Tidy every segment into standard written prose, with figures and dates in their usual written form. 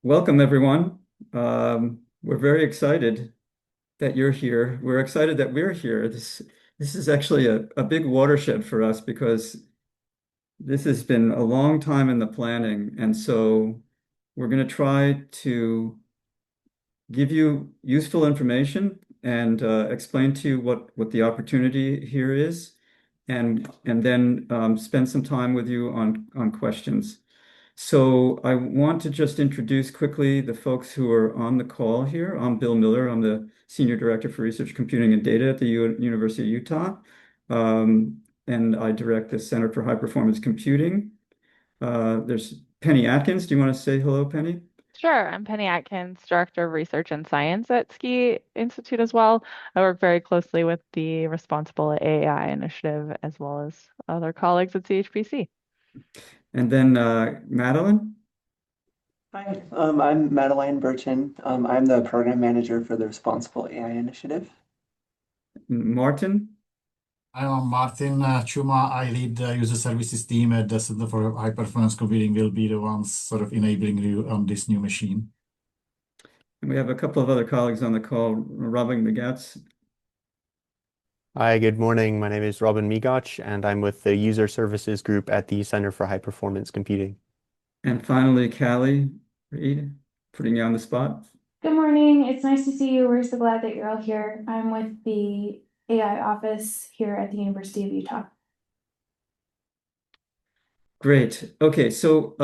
Welcome, everyone. We're very excited that you're here. We're excited that we're here. This is actually a big watershed for us because this has been a long time in the planning. And so we're going to try to give you useful information and explain to you what the opportunity here is, and then spend some time with you on questions. So I want to just introduce quickly the folks who are on the call here. I'm Bill Miller. I'm the Senior Director for Research, Computing, and Data at the University of Utah. And I direct the Center for High Performance Computing. There's Penny Atkins. Do you want to say hello, Penny? Sure, I'm Penny Atkins, Director of Research and Science at Ski Institute as well. I work very closely with the Responsible AI initiative as well as other colleagues at CHPC. And then Madeline, Hi, I'm Madeline Burchin. I'm the program manager for the Responsible AI Initiative. Martin, I'm Martin Chuma. I lead the user services team at the Center for High Performance Computing. Will be the ones sort of enabling you on this new machine. and we have a couple of other colleagues on the call, Robin McGatz. Hi, good morning. My name is Robin Migach, and I'm with the User Services Group at the Center for High Performance Computing. And finally, Callie Reed, putting you on the spot. Good morning. It's nice to see you. We're so glad that you're all here. I'm with the AI office here at the University of Utah. Great. Okay, so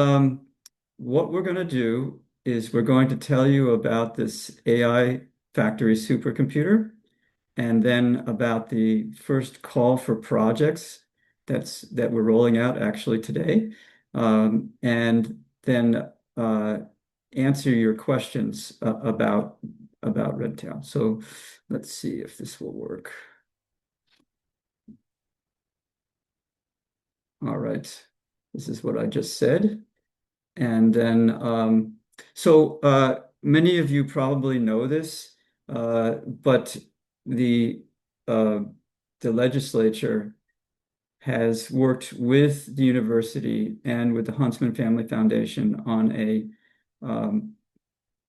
what we're going to do is we're going to tell you about this AI factory supercomputer and then about the first call for projects that we're rolling out actually today, and then answer your questions about Redtail. So let's see if this will work. All right. This is what I just said. And then, many of you probably know this, but the uh, the legislature has worked with the university and with the Huntsman Family Foundation on a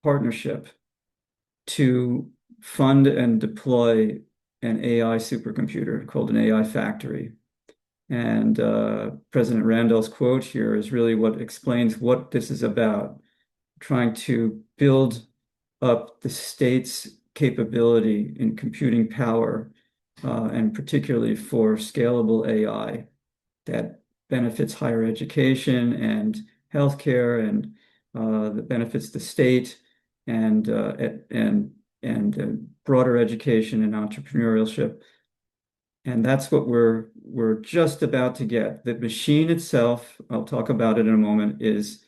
partnership to fund and deploy an AI supercomputer called an AI factory. And President Randall's quote here is really what explains what this is about, trying to build up the state's capability in computing power, and particularly for scalable AI that benefits higher education and healthcare and that benefits the state and broader education and entrepreneurship. And that's what we're just about to get. The machine itself, I'll talk about it in a moment, is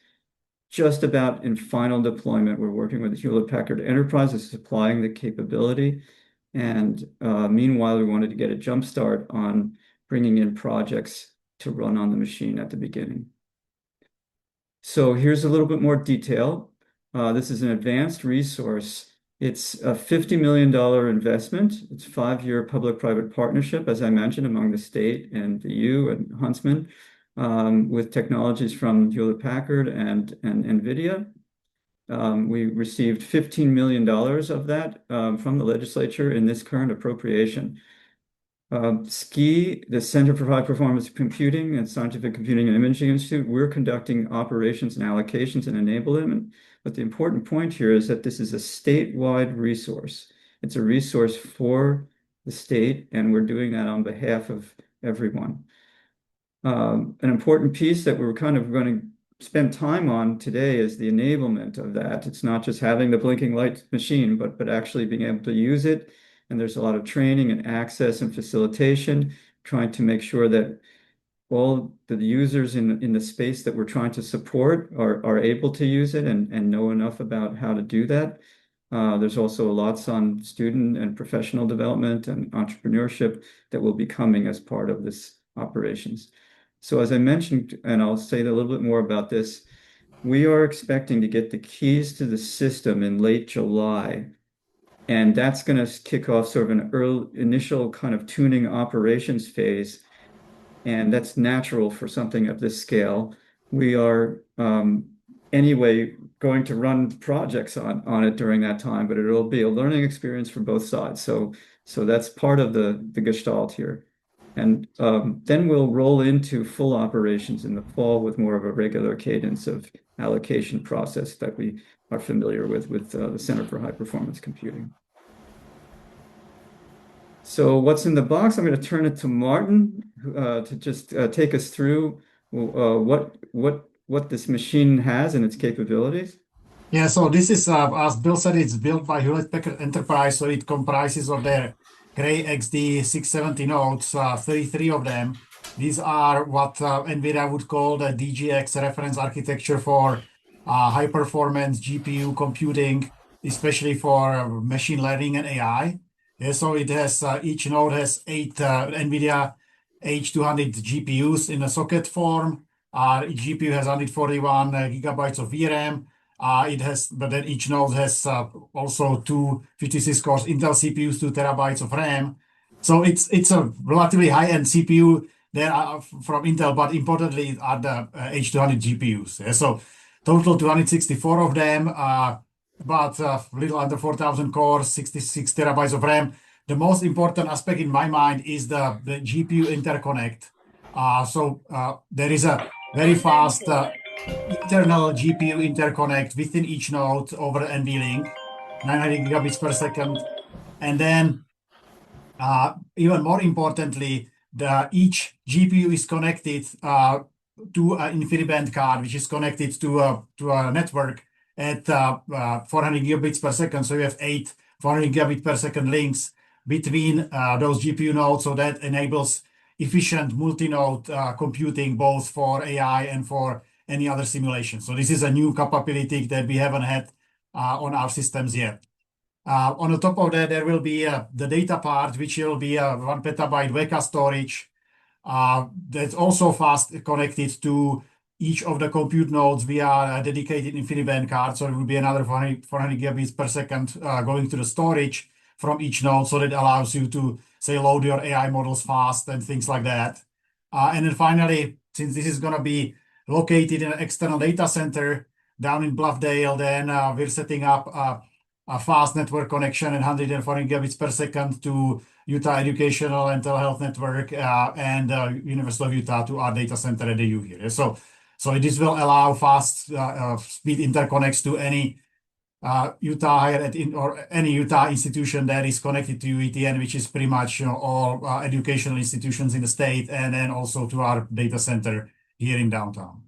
just about in final deployment. We're working with Hewlett Packard Enterprise, is supplying the capability. And meanwhile, we wanted to get a jump start on bringing in projects to run on the machine at the beginning. So here's a little bit more detail. This is an advanced resource. It's a $50 million investment. It's a 5-year public-private partnership, as I mentioned, among the state and the U and Huntsman, with technologies from Hewlett Packard and NVIDIA. We received $15 million of that from the legislature in this current appropriation. SCI, the Center for High Performance Computing and Scientific Computing and Imaging Institute, we're conducting operations and allocations and enablement. But the important point here is that this is a statewide resource. It's a resource for the state, and we're doing that on behalf of everyone. An important piece that we're kind of going to spend time on today is the enablement of that. It's not just having the blinking light machine, but actually being able to use it. And there's a lot of training and access and facilitation, trying to make sure that all the users in the space that we're trying to support are able to use it and know enough about how to do that. There's also lots on student and professional development and entrepreneurship that will be coming as part of this operations. So as I mentioned, and I'll say a little bit more about this, we are expecting to get the keys to the system in late July. And that's going to kick off sort of an early initial kind of tuning operations phase. And that's natural for something of this scale. We are anyway going to run projects on it during that time, but it'll be a learning experience for both sides. So that's part of the gestalt here. And then we'll roll into full operations in the fall with more of a regular cadence of allocation process that we are familiar with the Center for High Performance Computing. So what's in the box? I'm going to turn it to Martin to just take us through what this machine has and its capabilities. Yeah, so this is, as Bill said, it's built by Hewlett-Packard Enterprise, so it comprises of their Cray XD 670 nodes, 33 of them. These are what NVIDIA would call the DGX reference architecture for high-performance GPU computing, especially for machine learning and AI. Yeah, so it has each node has 8 NVIDIA H200 GPUs in a socket form. Each GPU has 141 gigabytes of VRAM. But then each node has also two 56 cores Intel CPUs, 2 terabytes of RAM. So it's a relatively high-end CPU there from Intel, but importantly are the H200 GPUs. Yeah? So total 264 of them, about a little under 4,000 cores, 66 terabytes of RAM. The most important aspect in my mind is the GPU interconnect. So there is a very fast internal GPU interconnect within each node over NVLink, 900 gigabits per second. And then even more importantly, each GPU is connected to an InfiniBand card, which is connected to a network at 400 gigabits per second. So you have 8 400 gigabit per second links between those GPU nodes. So that enables efficient multi-node computing, both for AI and for any other simulation. So this is a new capability that we haven't had on our systems yet. On the top of that, there will be the data part, which will be a 1 petabyte Weka storage that's also fast connected to each of the compute nodes via a dedicated InfiniBand card. So it will be another 400 gigabits per second going to the storage from each node. So that allows you to, say, load your AI models fast and things like that. And then finally, since this is going to be located in an external data center down in Bluffdale, then we're setting up a fast network connection and 140 gigabits per second to Utah Educational and Telehealth Network and University of Utah to our data center at the U here. So this will allow fast speed interconnects to any Utah higher ed or any Utah institution that is connected to UETN, which is pretty much all educational institutions in the state, and then also to our data center here in downtown.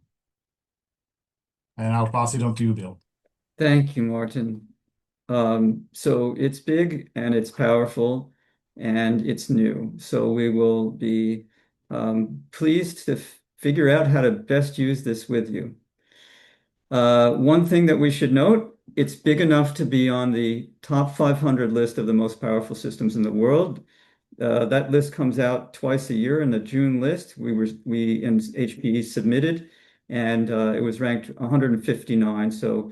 And I'll pass it on to you, Bill. Thank you, Martin. So it's big and it's powerful and it's new. So we will be pleased to figure out how to best use this with you. One thing that we should note, it's big enough to be on the top 500 list of the most powerful systems in the world. That list comes out twice a year in the June list. We in HPE submitted, and it was ranked 159. So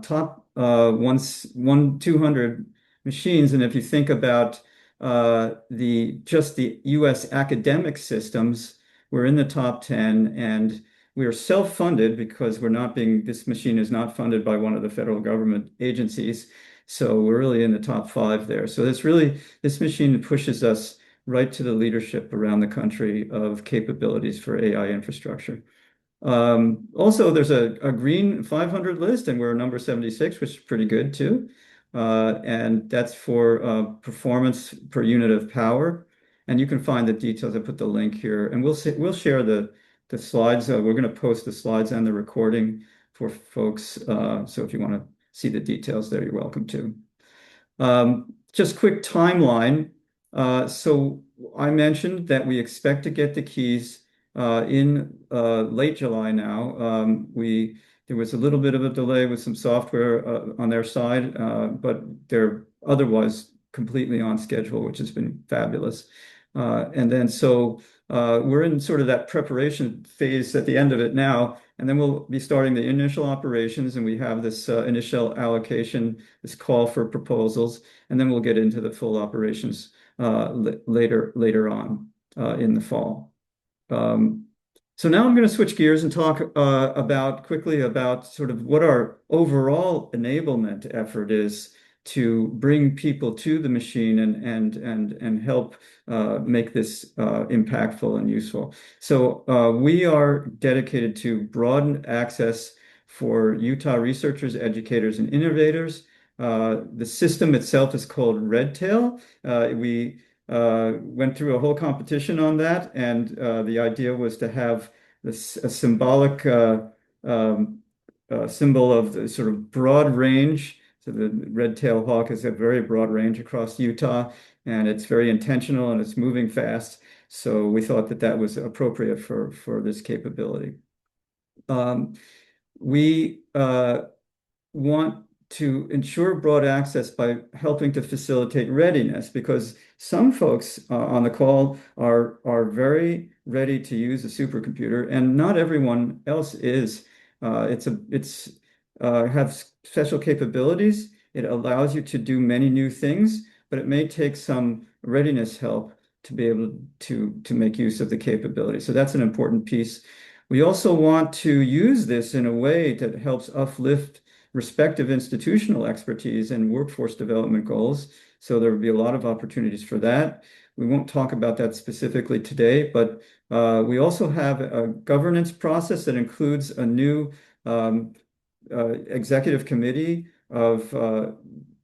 top 200 machines. And if you think about just the U.S. academic systems, we're in the top 10, and we are self-funded because this machine is not funded by one of the federal government agencies. So we're really in the top 5 there. So this machine pushes us right to the leadership around the country of capabilities for AI infrastructure. Also, there's a green 500 list, and we're number 76, which is pretty good too. And that's for performance per unit of power. And you can find the details. I put the link here, and we'll share the slides. We're going to post the slides and the recording for folks. So if you want to see the details there, you're welcome to. Just quick timeline. So I mentioned that we expect to get the keys in late July now. There was a little bit of a delay with some software on their side, but they're otherwise completely on schedule, which has been fabulous. And then we're in sort of that preparation phase at the end of it now, and then we'll be starting the initial operations, and we have this initial allocation, this call for proposals, and then we'll get into the full operations later on in the fall. So now I'm going to switch gears and talk quickly about sort of what our overall enablement effort is to bring people to the machine and help make this impactful and useful. So we are dedicated to broaden access for Utah researchers, educators, and innovators. The system itself is called Redtail. We went through a whole competition on that, and the idea was to have this a symbolic um, symbol of the sort of broad range. So the red-tailed hawk has a very broad range across Utah, and it's very intentional and it's moving fast. So we thought that that was appropriate for this capability. We want to ensure broad access by helping to facilitate readiness, because some folks on the call are very ready to use a supercomputer, and not everyone else is. It's have special capabilities. It allows you to do many new things, but it may take some readiness help to be able to make use of the capability. So that's an important piece. We also want to use this in a way that helps uplift respective institutional expertise and workforce development goals. So there will be a lot of opportunities for that. We won't talk about that specifically today, but we also have a governance process that includes a new executive committee of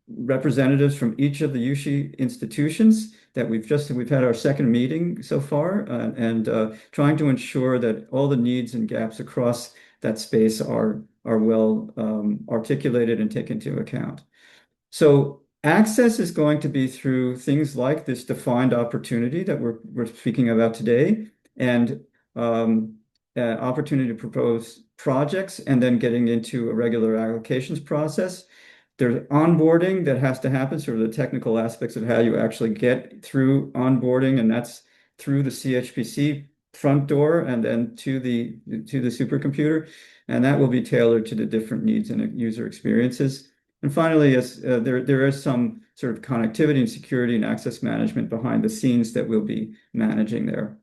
representatives from each of the USHE institutions that we've had our second meeting so far, and trying to ensure that all the needs and gaps across that space are well articulated and taken into account. So access is going to be through things like this defined opportunity that we're speaking about today, and opportunity to propose projects, and then getting into a regular applications process. There's onboarding that has to happen, sort of the technical aspects of how you actually get through onboarding, and that's through the CHPC front door and then to the supercomputer, and that will be tailored to the different needs and user experiences. And finally, yes, there is some sort of connectivity and security and access management behind the scenes that we'll be managing there.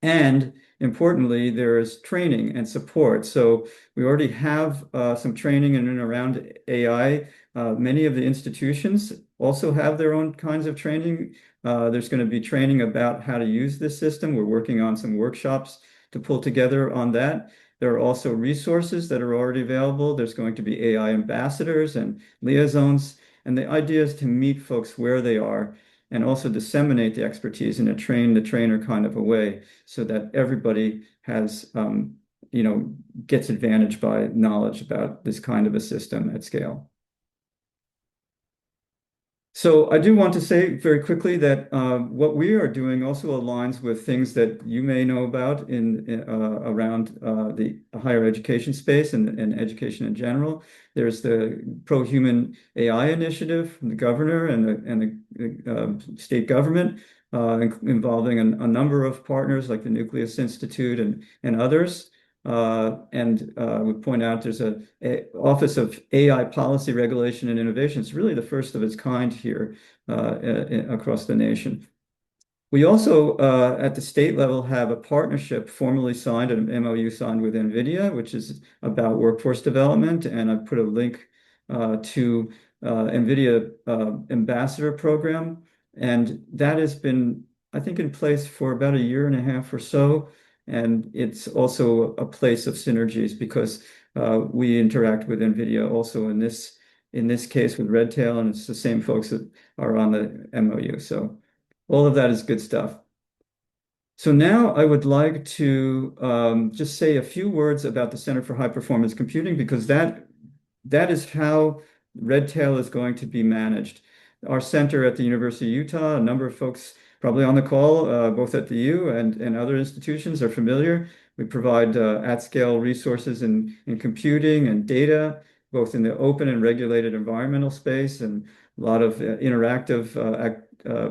And importantly, there is training and support. So we already have some training in and around AI. Many of the institutions also have their own kinds of training. There's going to be training about how to use this system. We're working on some workshops to pull together on that. There are also resources that are already available. There's going to be AI ambassadors and liaisons. And the idea is to meet folks where they are and also disseminate the expertise in a train the trainer kind of a way, so that everybody has, gets advantage by knowledge about this kind of a system at scale. So I do want to say very quickly that what we are doing also aligns with things that you may know about around the higher education space and education in general. There's the Pro-Human AI initiative from the governor and the state government, involving a number of partners like the Nucleus Institute and others. We point out there's a Office of AI Policy Regulation and Innovation. It's really the first of its kind here across the nation. We also, at the state level, have a partnership formally signed, an MOU signed with NVIDIA, which is about workforce development. And I put a link to NVIDIA Ambassador Program. And that has been, I think, in place for about a year and a half or so. And it's also a place of synergies because we interact with NVIDIA also in this case with Redtail, and it's the same folks that are on the MOU. So all of that is good stuff. So now I would like to just say a few words about the Center for High Performance Computing, because that is how Redtail is going to be managed. Our center at the University of Utah, a number of folks probably on the call, both at the U and other institutions, are familiar. We provide at-scale resources in computing and data, both in the open and regulated environmental space, and a lot of interactive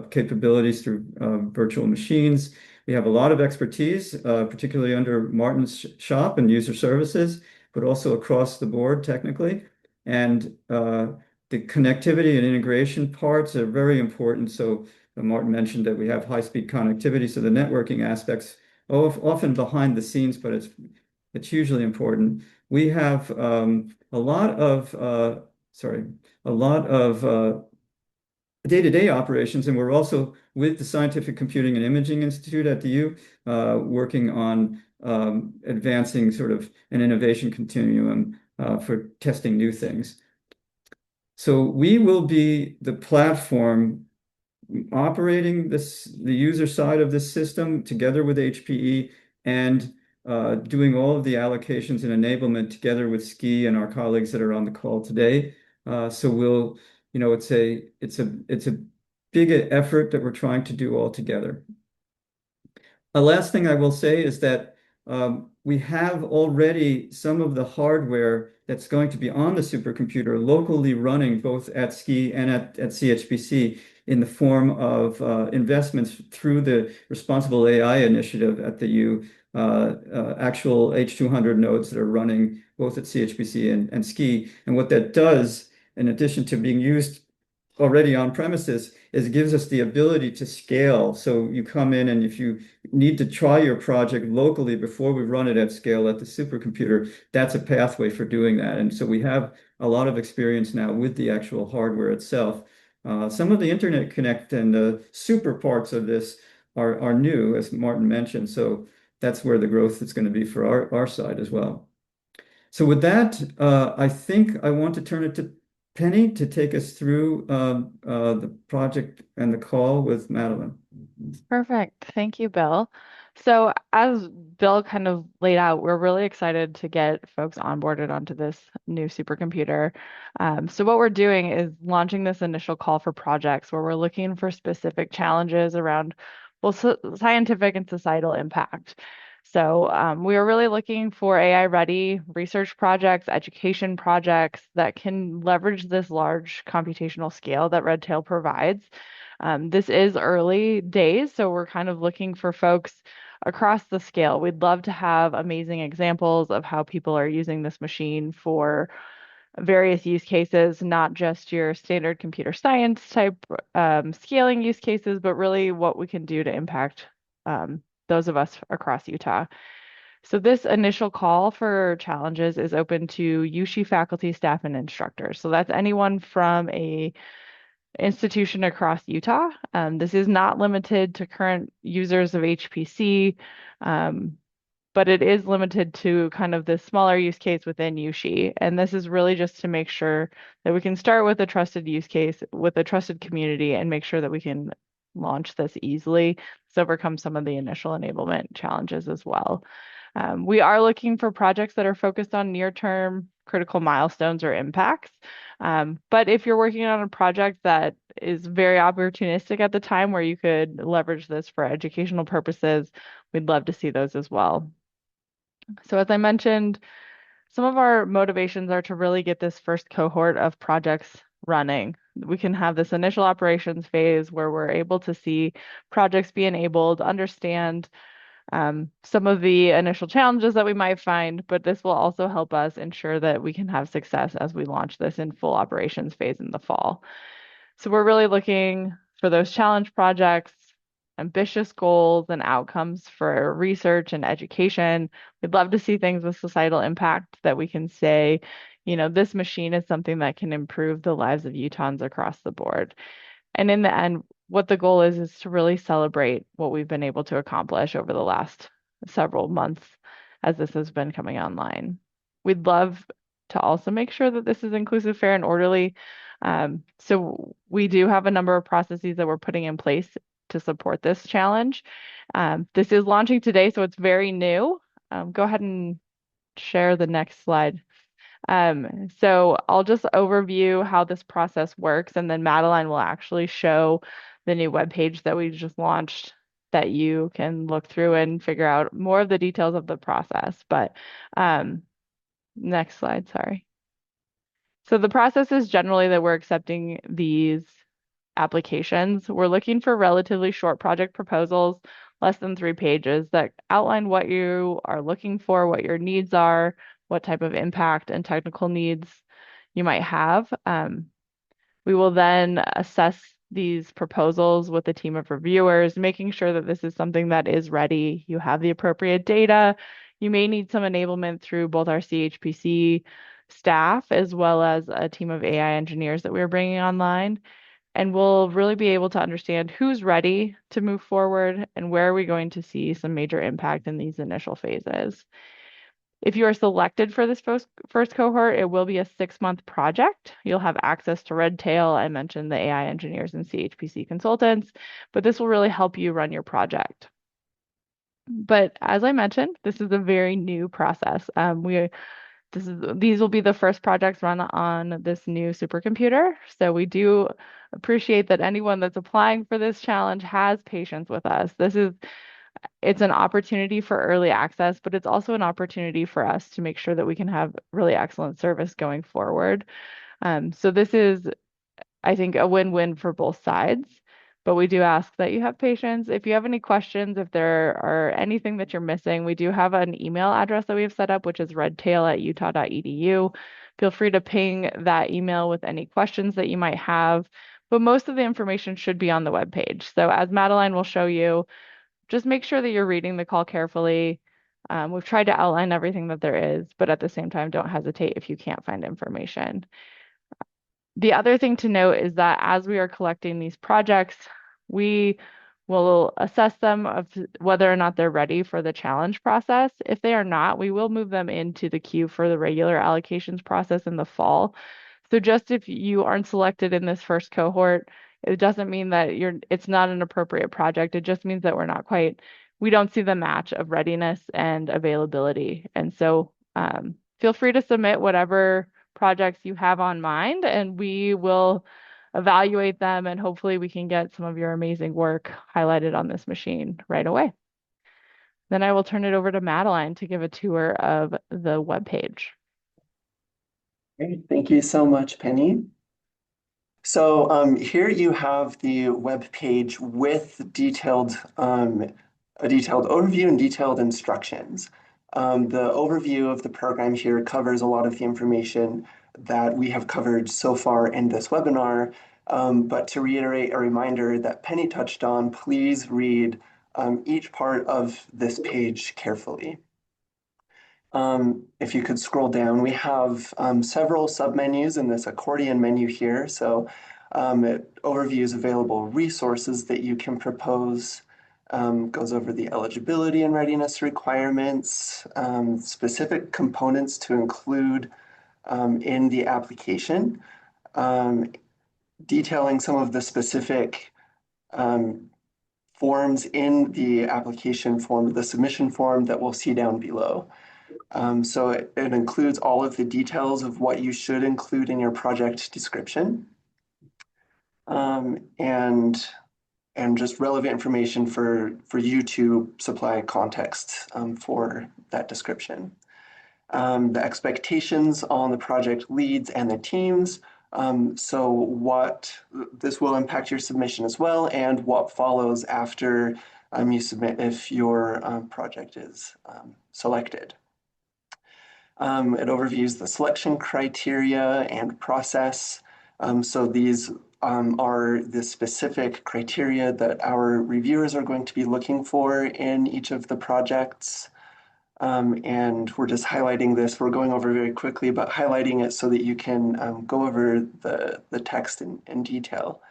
capabilities through virtual machines. We have a lot of expertise, particularly under Martin's shop and user services, but also across the board technically. And the connectivity and integration parts are very important. So Martin mentioned that we have high-speed connectivity, so the networking aspects often behind the scenes, but it's hugely important. We have a lot of day-to-day operations, and we're also with the Scientific Computing and Imaging Institute at the U, working on advancing sort of an innovation continuum for testing new things. So we will be the platform operating the user side of this system together with HPE and doing all of the allocations and enablement together with SKI and our colleagues that are on the call today. So we'll, it's a big effort that we're trying to do all together. The last thing I will say is that we have already some of the hardware that's going to be on the supercomputer locally running both at SKI and at CHPC in the form of investments through the Responsible AI initiative at the U, actual H200 nodes that are running both at CHPC and SKI. And what that does, in addition to being used already on premises, is it gives us the ability to scale. So you come in, and if you need to try your project locally before we run it at scale at the supercomputer, that's a pathway for doing that. And so we have a lot of experience now with the actual hardware itself. Some of the internet connect and the super parts of this are new, as Martin mentioned. So that's where the growth is going to be for our side as well. So with that, I think I want to turn it to Penny to take us through the project and the call with Madeline. Perfect. Thank you, Bill. So as Bill kind of laid out, we're really excited to get folks onboarded onto this new supercomputer. So what we're doing is launching this initial call for projects where we're looking for specific challenges around, well, scientific and societal impact. So we are really looking for AI-ready research projects, education projects that can leverage this large computational scale that Redtail provides. This is early days, so we're kind of looking for folks across the scale. We'd love to have amazing examples of how people are using this machine for various use cases, not just your standard computer science type scaling use cases, but really what we can do to impact those of us across Utah. So this initial call for challenges is open to USHE faculty, staff, and instructors. So that's anyone from a institution across Utah. This is not limited to current users of HPC, but it is limited to kind of this smaller use case within USHE. And this is really just to make sure that we can start with a trusted use case with a trusted community and make sure that we can launch this easily to overcome some of the initial enablement challenges as well. We are looking for projects that are focused on near-term critical milestones or impacts. But if you're working on a project that is very opportunistic at the time where you could leverage this for educational purposes, we'd love to see those as well. So as I mentioned, some of our motivations are to really get this first cohort of projects running. We can have this initial operations phase where we're able to see projects be enabled, understand some of the initial challenges that we might find, but this will also help us ensure that we can have success as we launch this in full operations phase in the fall. So we're really looking for those challenge projects, ambitious goals and outcomes for research and education. We'd love to see things with societal impact that we can say, this machine is something that can improve the lives of Utahns across the board. And in the end, what the goal is to really celebrate what we've been able to accomplish over the last several months as this has been coming online. We'd love to also make sure that this is inclusive, fair, and orderly. So we do have a number of processes that we're putting in place to support this challenge. This is launching today, so it's very new. Go ahead and share the next slide. So I'll just overview how this process works, and then Madeline will actually show the new webpage that we just launched that you can look through and figure out more of the details of the process. But next slide, sorry. So the process is generally that we're accepting these applications. We're looking for relatively short project proposals, less than 3 pages, that outline what you are looking for, what your needs are, what type of impact and technical needs you might have. We will then assess these proposals with a team of reviewers, making sure that this is something that is ready. You have the appropriate data. You may need some enablement through both our CHPC staff as well as a team of AI engineers that we're bringing online. And we'll really be able to understand who's ready to move forward and where are we going to see some major impact in these initial phases. If you are selected for this first cohort, it will be a 6-month project. You'll have access to Redtail. I mentioned the AI engineers and CHPC consultants, but this will really help you run your project. But as I mentioned, this is a very new process. These will be the first projects run on this new supercomputer. So we do appreciate that anyone that's applying for this challenge has patience with us. It's an opportunity for early access, but it's also an opportunity for us to make sure that we can have really excellent service going forward. So this is, I think, a win-win for both sides. But we do ask that you have patience. If you have any questions, if there are anything that you're missing, we do have an email address that we have set up, which is redtail@utah.edu. Feel free to ping that email with any questions that you might have. But most of the information should be on the webpage. So as Madeline will show you, just make sure that you're reading the call carefully. We've tried to outline everything that there is, but at the same time, don't hesitate if you can't find information. The other thing to note is that as we are collecting these projects, we will assess them of whether or not they're ready for the challenge process. If they are not, we will move them into the queue for the regular allocations process in the fall. So just if you aren't selected in this first cohort, it doesn't mean that it's not an appropriate project. It just means that we don't see the match of readiness and availability. And so feel free to submit whatever projects you have on mind, and we will evaluate them, and hopefully we can get some of your amazing work highlighted on this machine right away. Then I will turn it over to Madeline to give a tour of the webpage. Great. Thank you so much, Penny. So here you have the web page with a detailed overview and detailed instructions. The overview of the program here covers a lot of the information that we have covered so far in this webinar. But to reiterate a reminder that Penny touched on, please read each part of this page carefully. If you could scroll down, we have several submenus in this accordion menu here. So it overviews available resources that you can propose, goes over the eligibility and readiness requirements, specific components to include in the application, detailing some of the specific forms in the application form, the submission form that we'll see down below. So it includes all of the details of what you should include in your project description, and just relevant information for you to supply context for that description. The expectations on the project leads and the teams. So what this will impact your submission as well, and what follows after you submit if your project is selected. It overviews the selection criteria and process. So these are the specific criteria that our reviewers are going to be looking for in each of the projects. And we're just highlighting this. We're going over very quickly, but highlighting it so that you can go over the text in detail.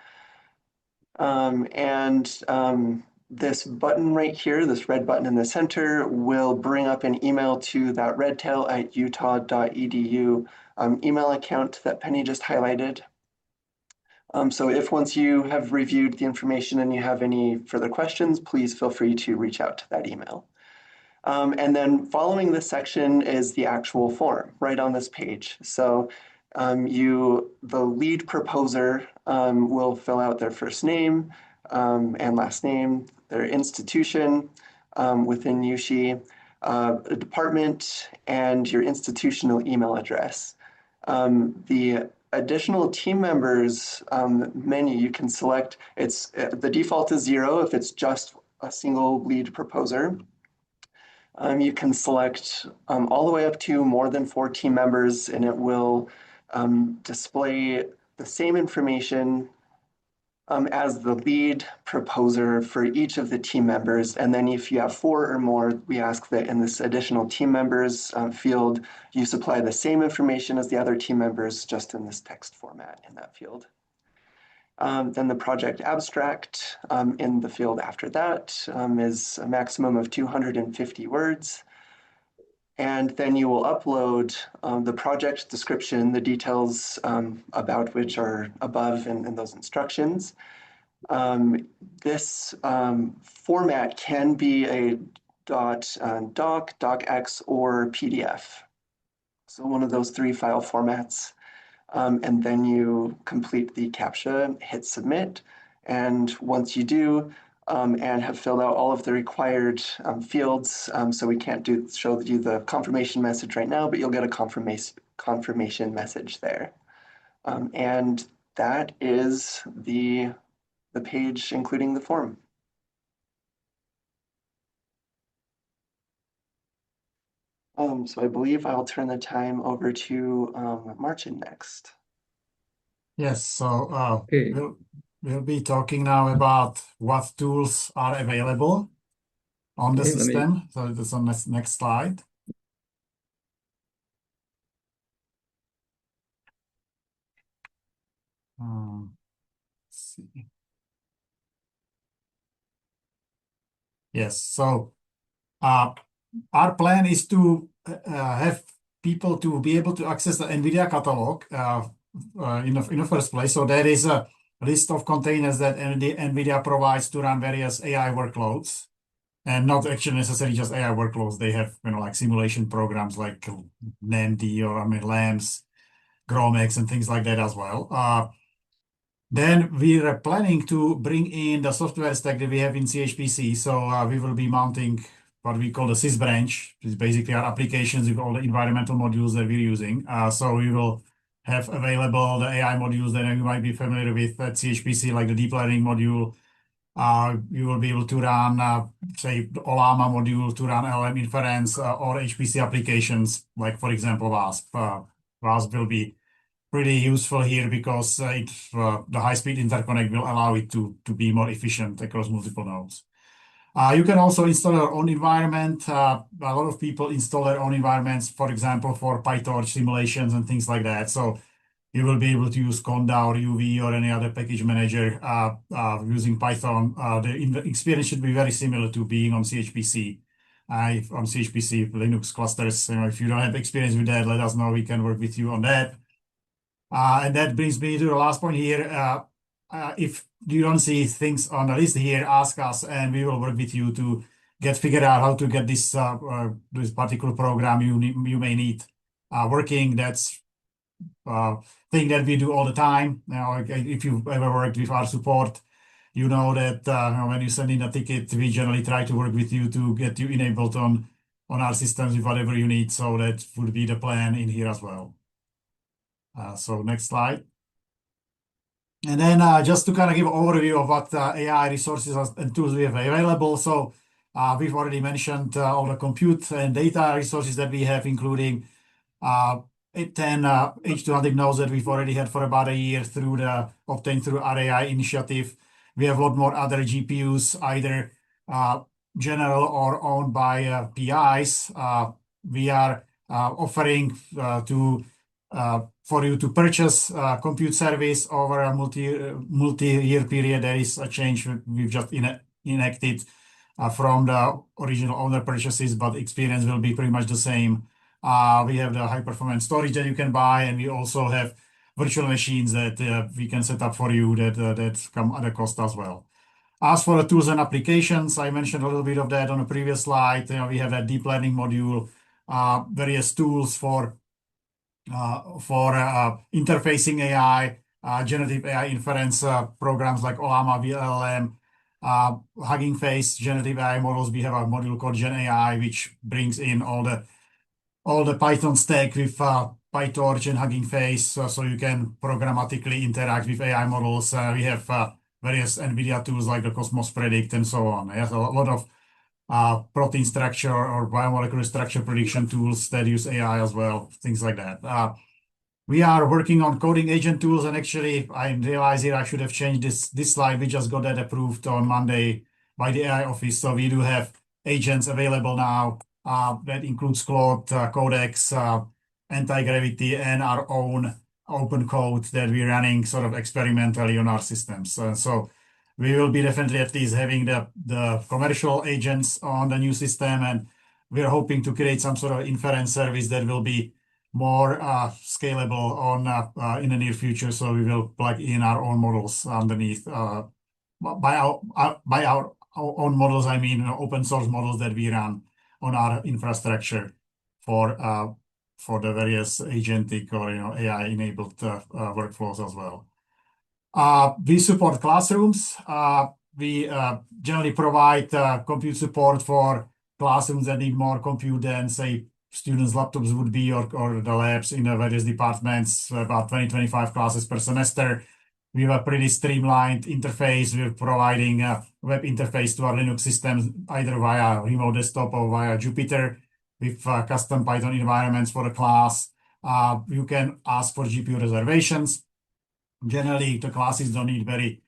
This button right here, this red button in the center, will bring up an email to that redtail@utah.edu email account that Penny just highlighted. So if once you have reviewed the information and you have any further questions, please feel free to reach out to that email. And then following this section is the actual form right on this page. So the lead proposer will fill out their first name and last name, their institution within USHE, a department, and your institutional email address. The additional team members menu you can select, the default is 0 if it's just a single lead proposer. You can select all the way up to more than 4 team members, and it will display the same information as the lead proposer for each of the team members. And then if you have 4 or more, we ask that in this additional team members field, you supply the same information as the other team members, just in this text format in that field. Then the project abstract in the field after that is a maximum of 250 words. And then you will upload the project description, the details about which are above in those instructions. This format can be a doc, docx, or PDF. So one of those 3 file formats. And then you complete the CAPTCHA, hit submit. And once you do, and have filled out all of the required fields, so we can't show you the confirmation message right now, but you'll get a confirmation message there. And that is the page including the form. So I believe I'll turn the time over to Martin next. Yes, so Okay. we'll be talking now about what tools are available on the Okay, let me- system. So that's on the next slide. Let's see. Yes, so our plan is to have people to be able to access the NVIDIA catalog in the first place. So there is a list of containers that NVIDIA provides to run various AI workloads, and not actually necessarily just AI workloads. They have, like simulation programs like NAMD or LAMS, GROMEX, and things like that as well. Then we are planning to bring in the software stack that we have in CHPC. So we will be mounting what we call the sys branch, which is basically our applications with all the environmental modules that we're using. So we will have available the AI modules that you might be familiar with at CHPC, like the deep learning module. You will be able to run, say, the OLAMA module to run LM inference or HPC applications, like, for example, WASP. WASP will be pretty useful here because the high-speed interconnect will allow it to be more efficient across multiple nodes. You can also install your own environment. A lot of people install their own environments, for example, for PyTorch simulations and things like that. So you will be able to use Conda or UV or any other package manager using Python. The experience should be very similar to being on CHPC. On CHPC Linux clusters. If you don't have experience with that, let us know. We can work with you on that. And that brings me to the last point here. If you don't see things on the list here, ask us, and we will work with you to figure out how to get this particular program you may need working. That's thing that we do all the time. If you've ever worked with our support, you know that when you send in a ticket, we generally try to work with you to get you enabled on our systems with whatever you need. So that would be the plan in here as well. So next slide. And then just to kind of give an overview of what AI resources and tools we have available. So we've already mentioned all the compute and data resources that we have, including 10 H200 nodes that we've already had for about a year obtained through our AI initiative. We have a lot more other GPUs, either general or owned by PIs. We are offering for you to purchase compute service over a multi-year period. There is a change we've just enacted from the original owner purchases, but the experience will be pretty much the same. We have the high-performance storage that you can buy, and we also have virtual machines that we can set up for you that come at a cost as well. As for the tools and applications, I mentioned a little bit of that on a previous slide. We have a deep learning module, various tools for interfacing AI, generative AI inference programs like OLAMA, VLLM, Hugging Face, generative AI models. We have a module called Gen AI, which brings in all the Python stack with PyTorch and Hugging Face, so you can programmatically interact with AI models. We have various NVIDIA tools like the Cosmos Predict and so on. There's a lot of protein structure or biomolecular structure prediction tools that use AI as well, things like that. We are working on coding agent tools, and actually, I realize here I should have changed this slide. We just got that approved on Monday by the AI office, so we do have agents available now. That includes Claude, Codex, anti-gravity, and our own open code that we're running sort of experimentally on our systems. So we will be definitely at least having the commercial agents on the new system, and we're hoping to create some sort of inference service that will be more scalable on in the near future. So we will plug in our own models underneath. By our own models, I mean open source models that we run on our infrastructure for the various agentic or AI enabled workflows as well. We support classrooms. We generally provide compute support for classrooms that need more compute than, say, students' laptops would be, or the labs in the various departments, about 20-25 classes per semester. We have a pretty streamlined interface. We're providing a web interface to our Linux systems, either via remote desktop or via Jupyter, with custom Python environments for the class. You can ask for GPU reservations. Generally, the classes don't need very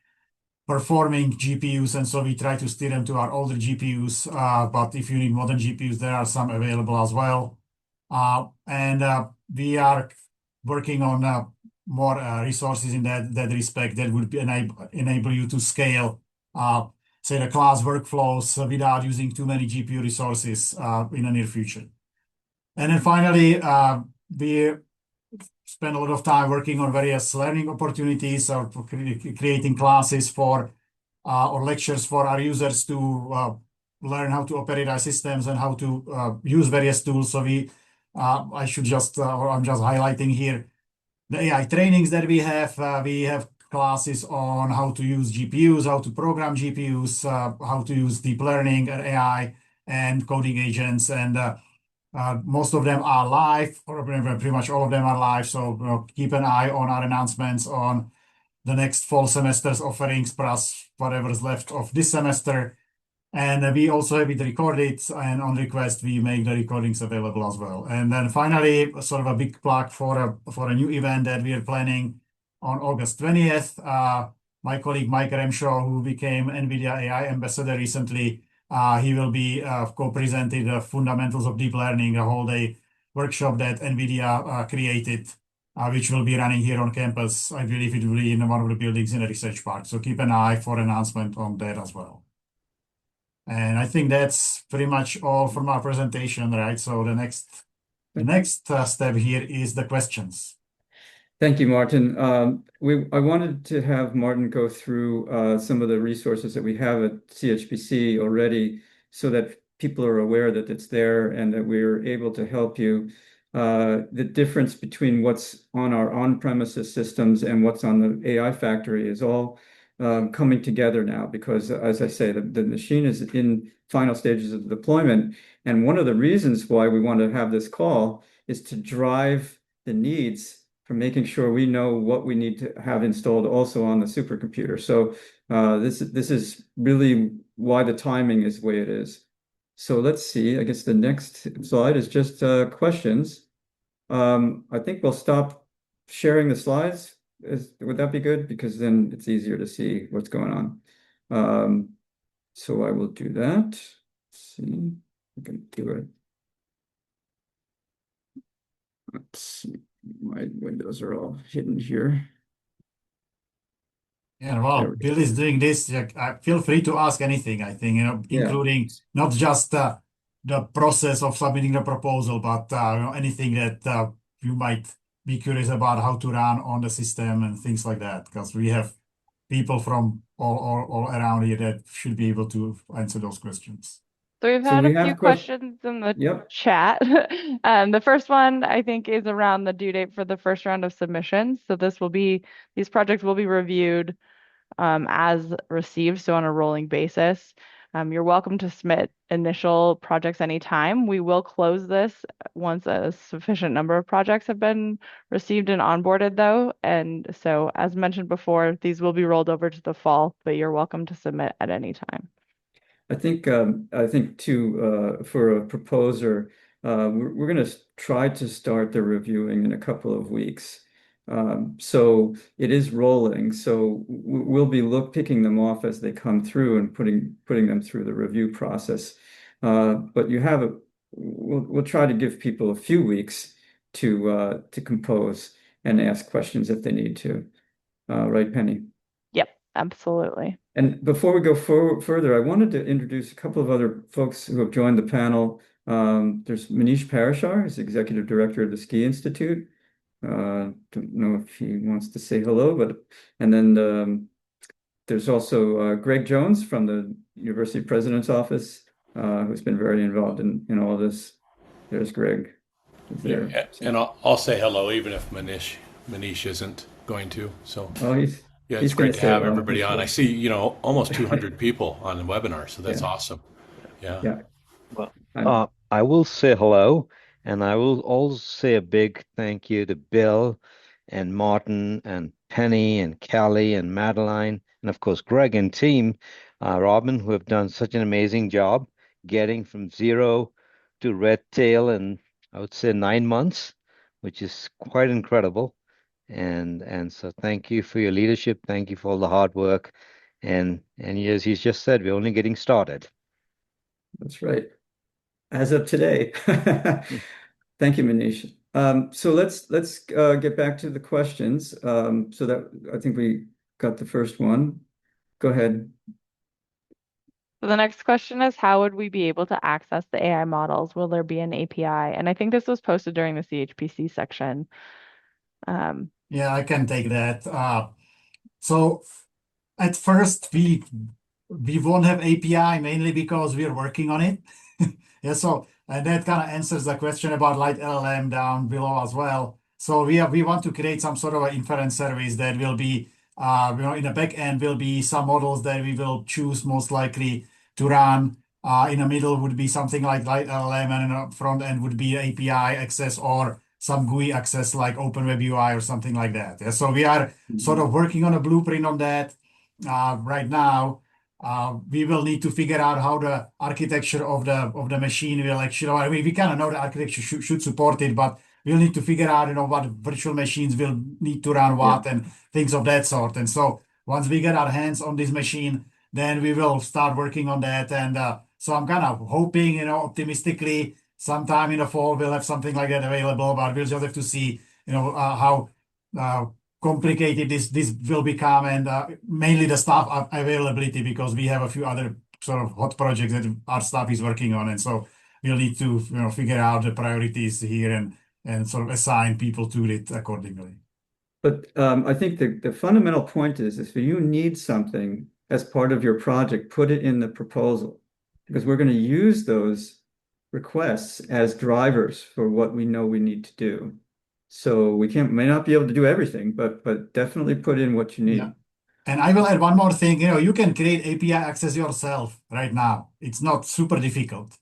performing GPUs, and so we try to steer them to our older GPUs. But if you need modern GPUs, there are some available as well. And we are working on more resources in that respect that would enable you to scale, say, the class workflows without using too many GPU resources in the near future. And then finally, we spend a lot of time working on various learning opportunities, or creating classes for or lectures for our users to learn how to operate our systems and how to use various tools. So I should just, or I'm just highlighting here the AI trainings that we have. We have classes on how to use GPUs, how to program GPUs, how to use deep learning and AI and coding agents, and most of them are live, or pretty much all of them are live. So keep an eye on our announcements on the next fall semester's offerings, plus whatever's left of this semester. And we also have it recorded, and on request, we make the recordings available as well. And then finally, sort of a big plug for a new event that we are planning on August 20th. My colleague Mike Remshaw, who became NVIDIA AI ambassador recently, he will be co-presenting the fundamentals of deep learning, a whole day workshop that NVIDIA created, which will be running here on campus. I believe it will be in one of the buildings in the research park. So keep an eye for announcement on that as well. And I think that's pretty much all from our presentation, right? So the next step here is the questions. Thank you, Martin. I wanted to have Martin go through some of the resources that we have at CHPC already, so that people are aware that it's there and that we're able to help you. The difference between what's on our on-premises systems and what's on the AI factory is all coming together now, because, as I say, the machine is in final stages of deployment. And one of the reasons why we want to have this call is to drive the needs for making sure we know what we need to have installed also on the supercomputer. So this is really why the timing is the way it is. So let's see. I guess the next slide is just questions. I think we'll stop sharing the slides. Would that be good? Because then it's easier to see what's going on. So I will do that. Let's see. I can do it. Let's see. My windows are all hidden here. Yeah, well, Bill is doing this. Feel free to ask anything, I think, including not just the process of submitting the proposal, but anything that you might be curious about how to run on the system and things like that, because we have people from all around here that should be able to answer those questions. So we've had a few questions in the chat. The first one, I think, is around the due date for the first round of submissions. So these projects will be reviewed as received, so on a rolling basis. You're welcome to submit initial projects anytime. We will close this once a sufficient number of projects have been received and onboarded, though. And so, as mentioned before, these will be rolled over to the fall, but you're welcome to submit at any time. I think too, for a proposer, we're going to try to start the reviewing in a couple of weeks. So it is rolling. So we'll be picking them off as they come through and putting them through the review process. But we'll try to give people a few weeks to compose and ask questions if they need to. Right, Penny? Yep, absolutely. And before we go further, I wanted to introduce a couple of other folks who have joined the panel. There's Manish Parashar, who's Executive Director of the Ski Institute. Don't know if he wants to say hello, and then there's also Greg Jones from the University President's Office, who's been very involved in all of this. There's Greg. He's there. Yeah, and I'll say hello even if Manish isn't going to. So Oh, yeah, it's he's great going to say have hello. everybody on. I see, almost 200 people on the webinar, so that's Yeah. awesome. Yeah. Yeah. Well, I will say hello, and I will also say a big thank you to Bill and Martin and Penny and Kelly and Madeline, and of course Greg and team, Robin, who have done such an amazing job getting from zero to Redtail in, I would say, 9 months, which is quite incredible. And so thank you for your leadership. Thank you for all the hard work. And as he's just said, we're only getting started. That's right. As of today. Thank you, Manish. So let's get back to the questions. So that I think we got the first one. Go ahead. So the next question is, how would we be able to access the AI models? Will there be an API? And I think this was posted during the CHPC section. Yeah, I can take that. So at first we won't have API mainly because we're working on it. Yeah, so and that kind of answers the question about light LLM down below as well. So we want to create some sort of an inference service that will be in the back end will be some models that we will choose most likely to run. In the middle would be something like light LLM, and in the front end would be API access or some GUI access like OpenWeb UI or something like that. Yeah, so we are sort of working on a blueprint on that right now. We will need to figure out how the architecture of the machine will actually. I mean, we kind of know the architecture should support it, but we'll need to figure out, what virtual machines will need to run what and things of that sort. And so once we get our hands on this machine, then we will start working on that. And so I'm kind of hoping, optimistically, sometime in the fall we'll have something like that available. But we'll just have to see, how complicated this will become, and mainly the staff availability, because we have a few other sort of hot projects that our staff is working on, and so we'll need to figure out the priorities here and sort of assign people to it accordingly. But I think the fundamental point is if you need something as part of your project, put it in the proposal, because we're going to use those requests as drivers for what we know we need to do. So we may not be able to do everything, but definitely put in what you need. Yeah. And I will add one more thing. You can create API access yourself right now. It's not super difficult.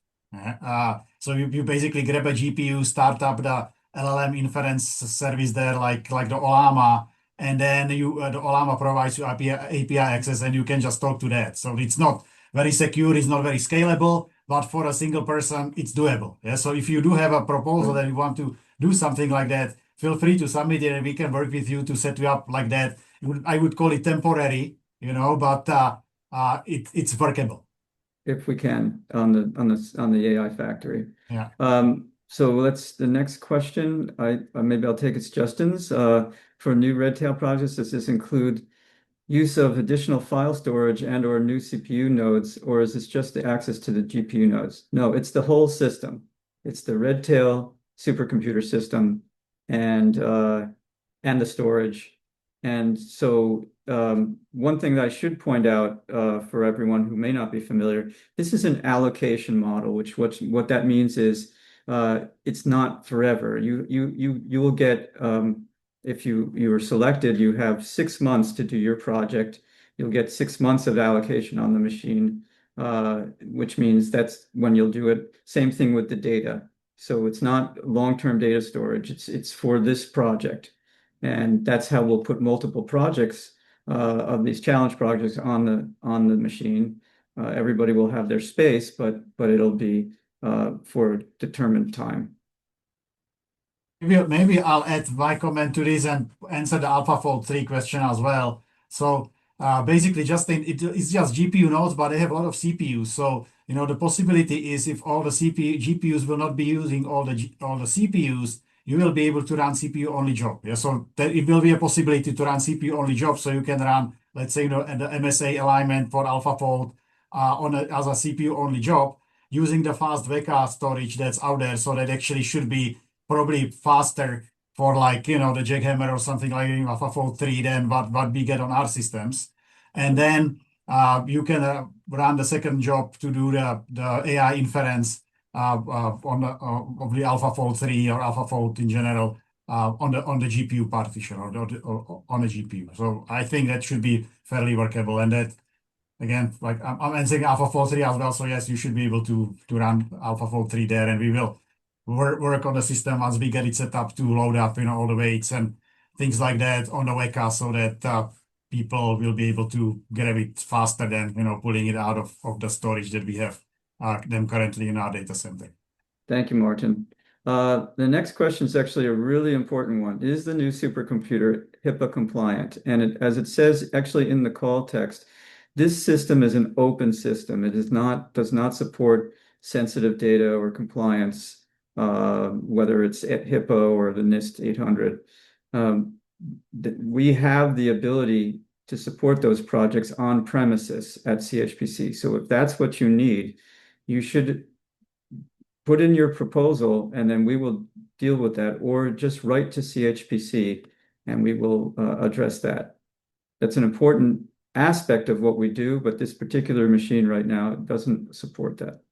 So you basically grab a GPU, start up the LLM inference service there, like the Olama, and then the Olama provides you API access, and you can just talk to that. So it's not very secure, it's not very scalable, but for a single person, it's doable. Yeah. So if you do have a proposal that you want to do something like that, feel free to submit it, and we can work with you to set you up like that. I would call it temporary, but it's workable. If we can on the AI factory. Yeah. So the next question. Maybe I'll take it's Justin's. For new Redtail projects, does this include use of additional file storage and/or new CPU nodes, or is this just the access to the GPU nodes? No, it's the whole system. It's the Redtail supercomputer system and the storage. And so one thing that I should point out for everyone who may not be familiar, this is an allocation model, what that means is it's not forever. You will get if you are selected, you have 6 months to do your project. You'll get 6 months of allocation on the machine, which means that's when you'll do it. Same thing with the data. So it's not long-term data storage. It's for this project. And that's how we'll put multiple projects of these challenge projects on the machine. Everybody will have their space, but it'll be for a determined time. Maybe I'll add my comment to this and answer the AlphaFold 3 question as well. So basically, it's just GPU nodes, but they have a lot of CPUs. So the possibility is if all the GPUs will not be using all the CPUs, you will be able to run CPU only job. Yeah, so it will be a possibility to run CPU only job. So you can run, let's say, the MSA alignment for AlphaFold as a CPU only job using the fast VK storage that's out there. So that actually should be probably faster for the jackhammer or something like AlphaFold 3 than what we get on our systems. And then you can run the second job to do the AI inference of the AlphaFold 3 or AlphaFold in general on the GPU partition or on the GPU. So I think that should be fairly workable. And that, again, like I'm saying AlphaFold 3 as well. So yes, you should be able to run AlphaFold 3 there, and we will work on the system once we get it set up to load up, all the weights and things like that on the Weka, so that people will be able to get it faster than pulling it out of the storage that we have them currently in our data center. Thank you, Martin. The next question is actually a really important one. Is the new supercomputer HIPAA compliant? And as it says actually in the call text, this system is an open system. It does not support sensitive data or compliance, whether it's at HIPAA or the NIST 800. We have the ability to support those projects on premises at CHPC. So if that's what you need, you should put in your proposal, and then we will deal with that, or just write to CHPC and we will address that. That's an important aspect of what we do, but this particular machine right now doesn't support that.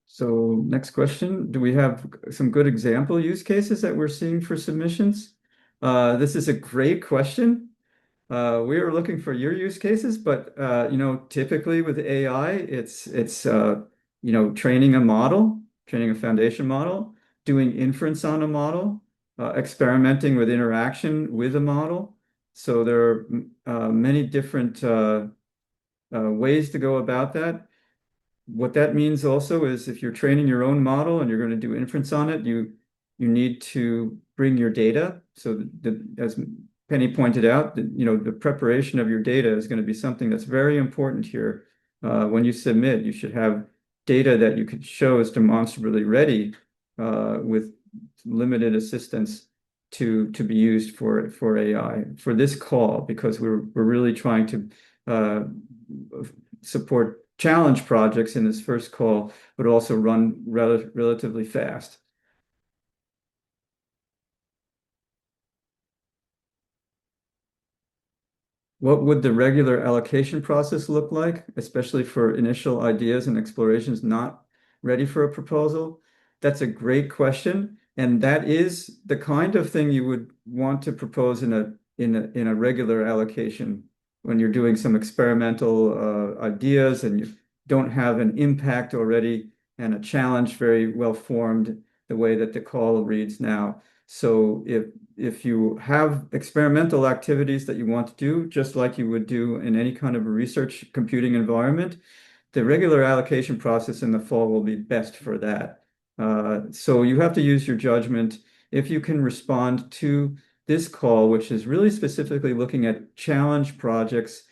So next question, do we have some good example use cases that we're seeing for submissions? This is a great question. We are looking for your use cases, but typically with AI, it's training a model, training a foundation model, doing inference on a model, experimenting with interaction with a model. So there are many different ways to go about that. What that means also is if you're training your own model and you're going to do inference on it, you need to bring your data. So as Penny pointed out, the preparation of your data is going to be something that's very important here. When you submit, you should have data that you could show as demonstrably ready with limited assistance to be used for AI for this call, because we're really trying to support challenge projects in this first call, but also run relatively fast. What would the regular allocation process look like, especially for initial ideas and explorations not ready for a proposal? That's a great question, and that is the kind of thing you would want to propose in a regular allocation when you're doing some experimental ideas and you don't have an impact already and a challenge very well formed the way that the call reads now. So if you have experimental activities that you want to do, just like you would do in any kind of a research computing environment, the regular allocation process in the fall will be best for that. So you have to use your judgment. If you can respond to this call, which is really specifically looking at challenging projects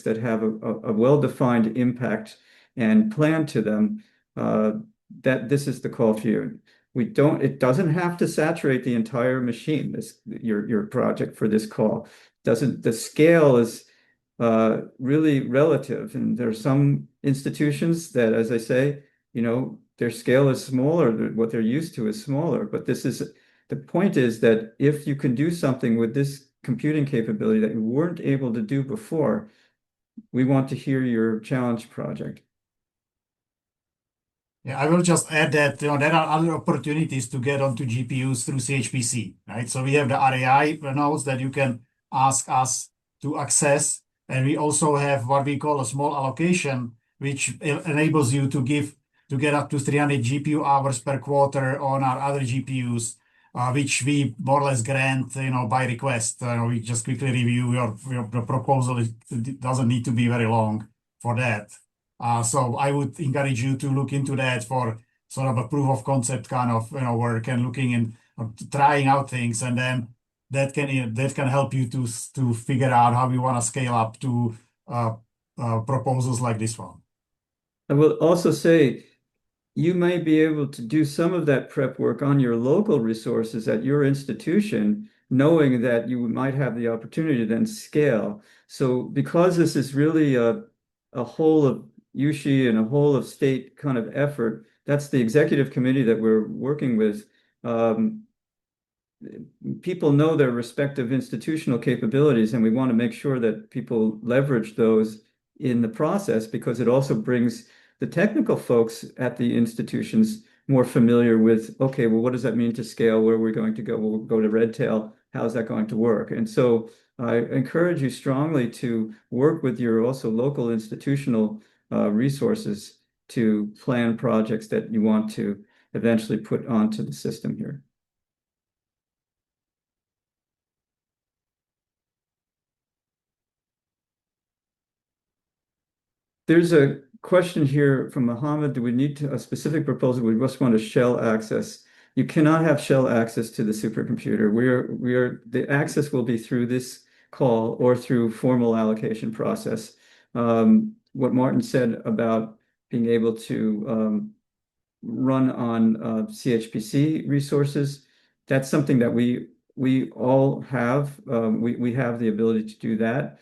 that have a well-defined impact and plan to them, that this is the call for you. It doesn't have to saturate the entire machine, your project for this call. The scale is really relative, and there are some institutions that, as I say, their scale is smaller, what they're used to is smaller, but the point is that if you can do something with this computing capability that you weren't able to do before, we want to hear your challenge project. Yeah, I will just add that there are other opportunities to get onto GPUs through CHPC, right? So we have the RAI nodes that you can ask us to access, and we also have what we call a small allocation, which enables you to get up to 300 GPU hours per quarter on our other GPUs. which we more or less grant, by request. We just quickly review your proposal. It doesn't need to be very long for that. So I would encourage you to look into that for sort of a proof of concept kind of work and looking in trying out things, and then that can help you to figure out how you want to scale up to proposals like this one. I will also say you may be able to do some of that prep work on your local resources at your institution, knowing that you might have the opportunity to then scale. So because this is really a whole of USHI and a whole of state kind of effort, that's the executive committee that we're working with. People know their respective institutional capabilities, and we want to make sure that people leverage those in the process, because it also brings the technical folks at the institutions more familiar with, okay, well, what does that mean to scale? Where are we going to go? We'll go to Redtail. How's that going to work? And so I encourage you strongly to work with your also local institutional resources to plan projects that you want to eventually put onto the system here. There's a question here from Mohammed. Do we need a specific proposal? We just want a shell access. You cannot have shell access to the supercomputer. The access will be through this call or through formal allocation process. What Martin said about being able to run on CHPC resources, that's something that we all have. We have the ability to do that.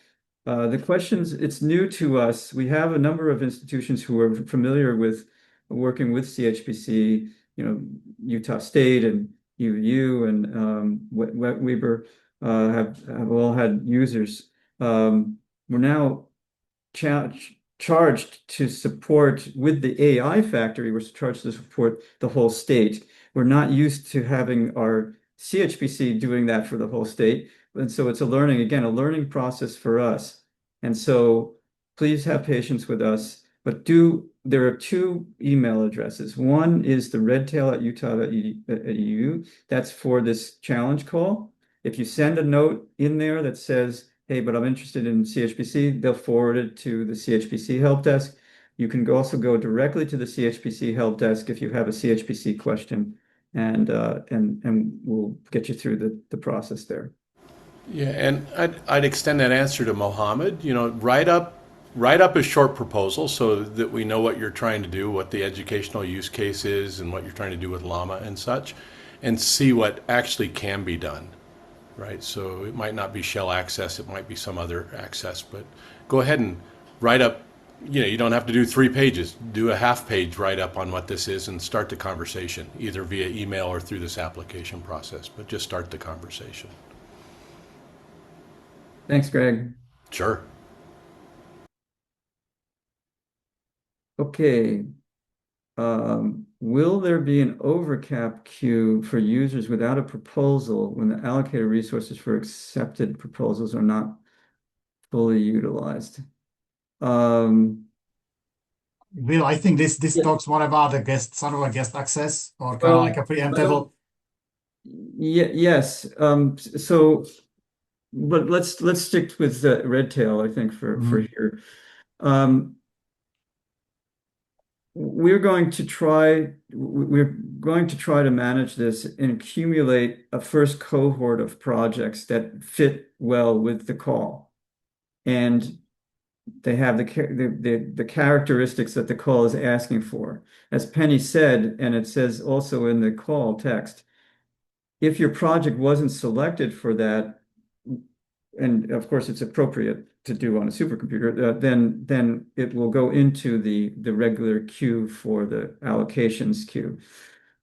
The questions, it's new to us. We have a number of institutions who are familiar with working with CHPC, Utah State and UU and Weber have all had users. We're now charged to support with the AI factory, we're charged to support the whole state. We're not used to having our CHPC doing that for the whole state. And so it's a learning process for us. And so please have patience with us, but there are two email addresses. One is the redtail@utah.edu. That's for this challenge call. If you send a note in there that says, hey, but I'm interested in CHPC, they'll forward it to the CHPC help desk. You can also go directly to the CHPC help desk if you have a CHPC question, and we'll get you through the process there. Yeah, and I'd extend that answer to Mohammed. Write up a short proposal so that we know what you're trying to do, what the educational use case is, and what you're trying to do with Llama and such, and see what actually can be done. Right, so it might not be shell access, it might be some other access, but go ahead and write up. You don't have to do 3 pages. Do a half-page write-up on what this is and start the conversation, either via email or through this application process, but just start the conversation. Thanks, Greg. Sure. Okay. Will there be an overcap queue for users without a proposal when the allocated resources for accepted proposals are not fully utilized? Will, I think this talks more about the sort of a guest access or kind of like a preemptible. Yes. But let's stick with Redtail, I think, for here. We're going to try to manage this and accumulate a first cohort of projects that fit well with the call, and they have the characteristics that the call is asking for. As Penny said, and it says also in the call text, if your project wasn't selected for that, and of course it's appropriate to do on a supercomputer, then it will go into the regular queue for the allocations queue.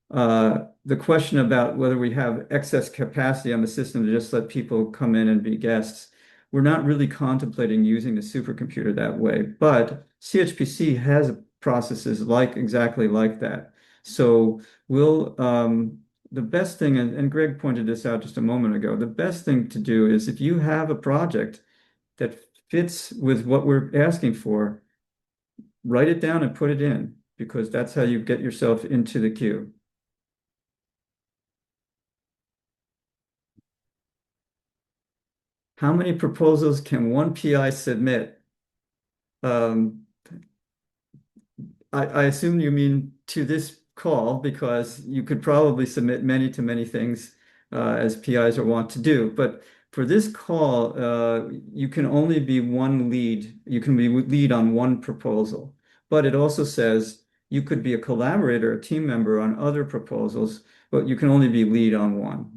The question about whether we have excess capacity on the system to just let people come in and be guests, we're not really contemplating using the supercomputer that way, but CHPC has processes exactly like that. So the best thing, and Greg pointed this out just a moment ago, the best thing to do is if you have a project that fits with what we're asking for, write it down and put it in, because that's how you get yourself into the queue. How many proposals can one PI submit? Um, I assume you mean to this call because you could probably submit many to many things as PIs are wont to do. But for this call, you can only be one lead. You can be lead on one proposal. But it also says you could be a collaborator, a team member on other proposals, but you can only be lead on one.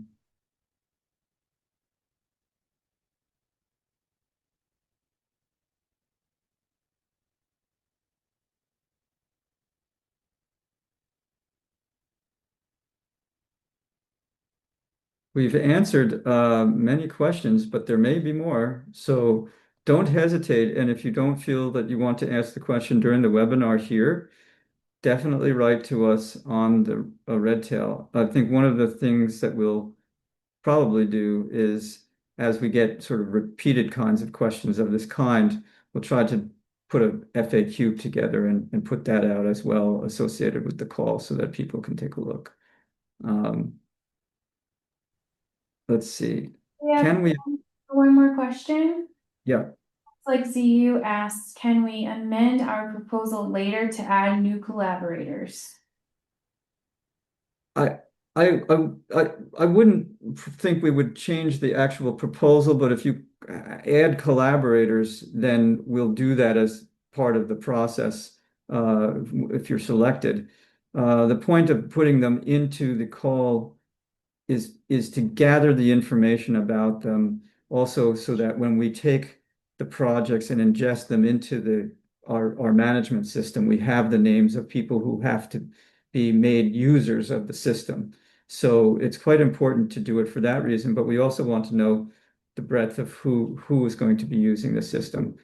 We've answered many questions, but there may be more. So don't hesitate. And if you don't feel that you want to ask the question during the webinar here, definitely write to us on the Redtail. I think one of the things that we'll probably do is, as we get sort of repeated kinds of questions of this kind, we'll try to put a FAQ together and put that out as well associated with the call so that people can take a look. Um, let's see. We have Can we? one more question. Yeah. It's like ZU asks, can we amend our proposal later to add new collaborators? I I I wouldn't think we would change the actual proposal, but if you add collaborators, then we'll do that as part of the process if you're selected. The point of putting them into the call is to gather the information about them also so that when we take the projects and ingest them into our management system, we have the names of people who have to be made users of the system. So it's quite important to do it for that reason, but we also want to know the breadth of who is going to be using the system.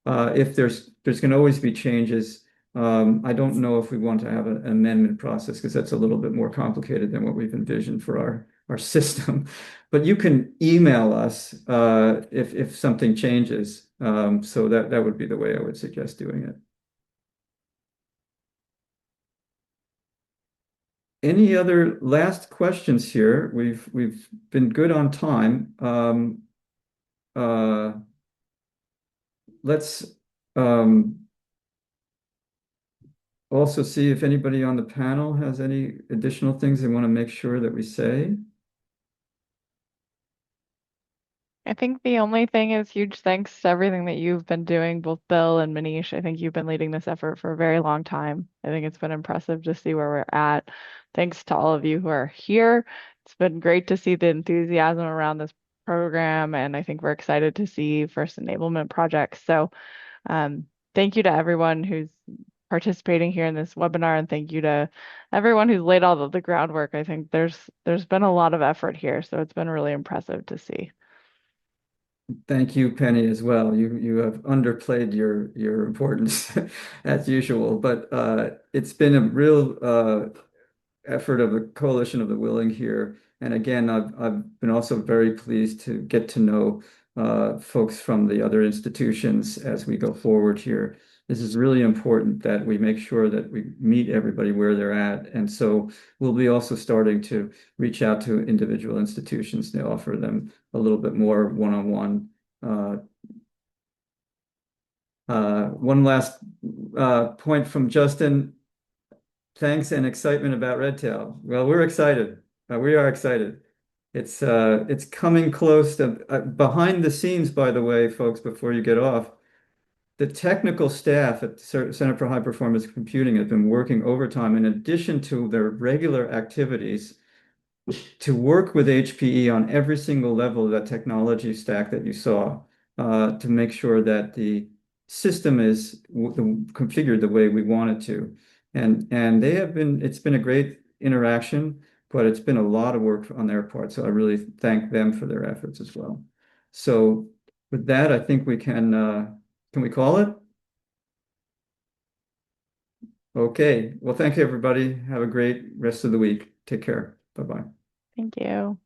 If there's going to always be changes. I don't know if we want to have an amendment process because that's a little bit more complicated than what we've envisioned for our system. But you can email us if something changes. So that would be the way I would suggest doing it. Any other last questions here? We've been good on time. Uh, let's also see if anybody on the panel has any additional things they want to make sure that we say. I think the only thing is huge thanks to everything that you've been doing, both Bill and Manish. I think you've been leading this effort for a very long time. I think it's been impressive to see where we're at. Thanks to all of you who are here. It's been great to see the enthusiasm around this program, and I think we're excited to see first enablement projects. So thank you to everyone who's participating here in this webinar, and thank you to everyone who's laid all the groundwork. I think there's been a lot of effort here, so it's been really impressive to see. Thank you, Penny, as well. You have underplayed your importance as usual, but it's been a real effort of a coalition of the willing here. And again, I've been also very pleased to get to know folks from the other institutions as we go forward here. This is really important that we make sure that we meet everybody where they're at. And so we'll be also starting to reach out to individual institutions to offer them a little bit more one-on-one. One last point from Justin. Thanks and excitement about Redtail. Well, we're excited. We are excited. It's coming close to behind the scenes, by the way, folks, before you get off. The technical staff at the Center for High Performance Computing have been working overtime in addition to their regular activities to work with HPE on every single level of that technology stack that you saw to make sure that the system is configured the way we want it to. And it's been a great interaction, but it's been a lot of work on their part. So I really thank them for their efforts as well. So with that, I think we can we call it? Okay. Well, thank you, everybody. Have a great rest of the week. Take care. Bye-bye. Thank you.